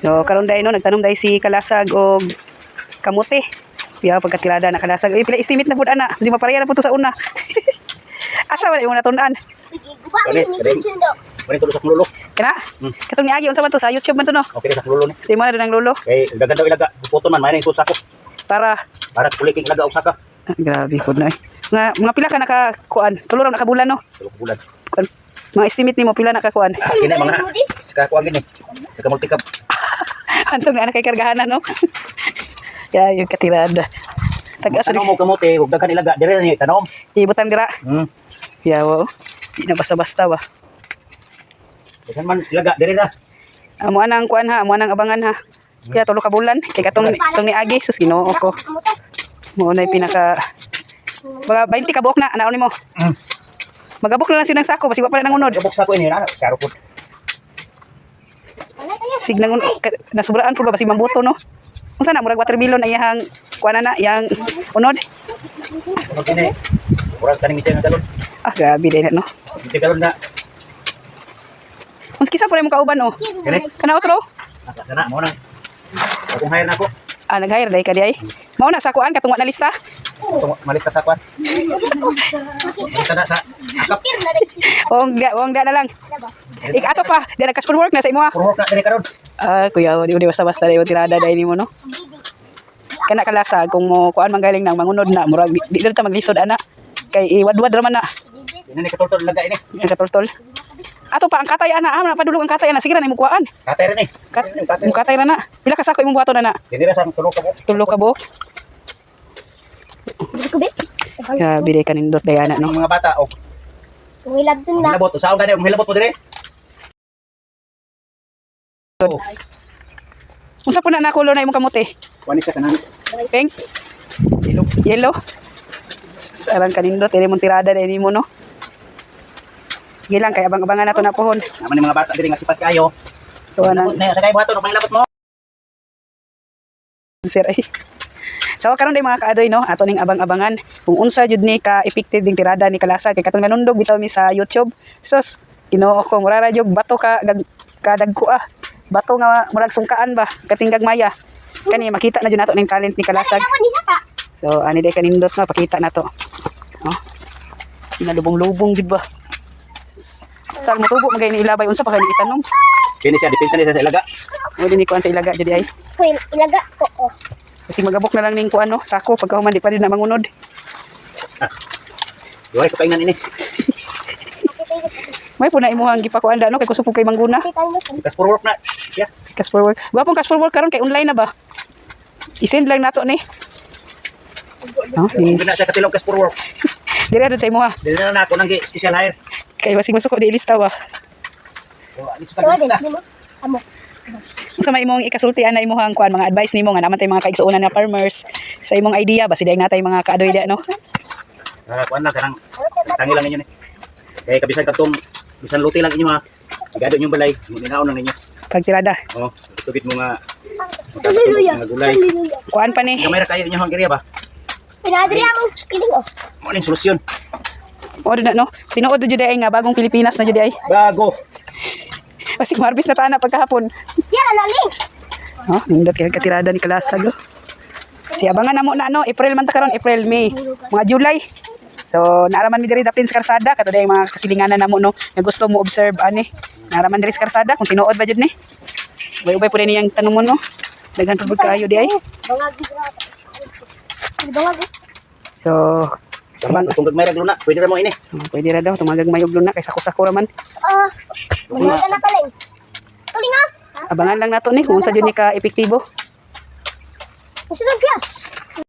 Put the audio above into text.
So karon dai no nagtanom dai si Kalasag og kamote. Piya pagkatirada na Kalasag. Pila estimate na pud ana. Kasi mapareha na pud to sa una. Asa man imong natun-an? Mari tulo sa lulo. Kana? Katong niagi unsa man to sa YouTube man to no? Okay sa lulo ni. Sa imo na nang lolo Kay gaganda ilaga puto man may sa ko. para Kuliking ilaga og saka. grabe pud na. Mga pila ka nakakuan? Tulo ra nakabulan no? Tulo ka bulan. Kuan, mga estimate nimo pila nakakuan? Kina mga saka kuan gini. Saka multikap. Antong na kay kargahanan no. Ya, yung katirada. Taga-asa Tanom mo kamote, ug daghan ilaga dire ni tanom. ibutan dira. Ya, wow. Di na basta-basta ba. Daghan man ilaga dire ra. Amo anang kuan ha, amo anang abangan ha. Kaya tulo ka bulan kay katong ni Agi sus Ginoo ko. Mo na pinaka mga 20 ka buok na anaon nimo. Magabok na lang siya ng sako basi wa pa nangunod. Gabok sa ko ini na karo pud. Sig nangun nasubraan pud ba basi mambuto no. Unsa na murag watermelon ay yang kuan na yang unod. Okay ni. Kurang tani mitay na galon. Ah, grabe din no. Mitay galon na. Uns kisa pala mo kauban oh. Kini. Kana otro? Sana mo na. Akong hire na ko. Ah, nag-hire dai ka di ay. Mao na sa kuan katong wa na lista. Malit ka sa kwan. Kita na sa akap. Wong da na lang. Ato pa, di nagkas work na sa imo ha. Puro na dire karon. Ah, kuya, di basta-basta dai tirada dai nimo no. Kana kalasa kung mo kuan manggaling nang mangunod na murag di ta maglisod ana. Kay iwadwad ra man na. Ini ni katultol laga ini. Ang katultol. Ato pa ang katay ana, na padulong ang katay ana. Sige ra nimo kuan. Katay rin Mo katay ra na. Pila ka sako imong buhaton ana? Dili ra sa tulo ka mo. Tulo ka buok. Ya, bide kanindot dai ana no. Ang mga bata og Hilab dun na. hilabot usaon gani hilabot mo dire. Unsa po na nakulo na imong kamote? Wani sa kanan. Pink? Yellow? Sarang kanindot dili mong tirada dai nimo no. Sige lang kay abang-abangan nato na pohon. Naman ni mga bata dire nga sipat kayo. So anang Na sa kay buhaton og hilabot mo. sir ay. So karon day mga kaadoy no, ato ning abang-abangan kung unsa jud ni ka effective ding tirada ni Kalasag kay katong nanundog bitaw mi sa YouTube. Sus, Ginoo ko murara jud bato ka kadagko ah. Bato nga murag sungkaan ba, katinggag maya. Kani makita na jud nato ning talent ni Kalasag. So ani day kanindot na pakita nato. No. Inalubong-lubong jud ba. Tal mo tubo magay ni ilabay unsa pa kay itanom. Kini siya depensa ni sa ilaga. O din ni kuan sa ilaga jud ay. Kuy, ilaga ko. Kasi magabok na lang ning kuan no, sako pagkahuman di pa din na mangunod. Duhay ka paingan ini. May puna imuhang gipakuan da no kay kusog kay mangguna. Kas for work na. Yeah. Cash for work. Wa pong cash for work karon kay online na ba? I-send lang nato ni. No, Hindi na siya katilong kas for work. dire sa imuha. Dili na ako nang special hire. Kay wasig masuko di lista ba. So, ali sa kanila. Amo. Unsa may imong ikasulti ana imuhang kuan mga advice nimo nga naman tay mga kaigsuonan na farmers sa imong idea ba siday natay mga kaadoy dia no. Kuan na kanang tangi lang ninyo ni. Kay kabisan katong bisan luti lang inyo ha. Gado yung balay, ninaon lang ninyo. Pagtirada. Oh, tubit mo nga Hallelujah. mga gulay. Hallelujah. Kuan pa ni. Kamay ra kayo inyo hang area ba? Pinadri mo. Kiling oh. Mo ning solusyon. O na no. Tinuod jud ay nga bagong Pilipinas na jud ay. Bago. Basig harvest na ta na pagkahapon. Yan na ling. Oh, nindot kay katirada ni Kalasag. Si abangan namo na no, April man ta karon, April, May, mga July. So naaraman mi diri daplin sa karsada kato day mga kasilinganan namo no, nga gusto mo observe ani. Naaraman diri sa karsada kung tinuod ba jud ni. Ubay-ubay pud niyang tanong mo no. Daghan pud kaayo di ay. Bangag. Bangag. So Tama, tungkol may raglo na. Pwede ra mo ini. pwede ra daw tumagag mayog na kay sako-sako ra man. Bangag na kaling. Tuling ah. Abangan lang nato ni kung unsa jud ni ka epektibo. Usunod siya.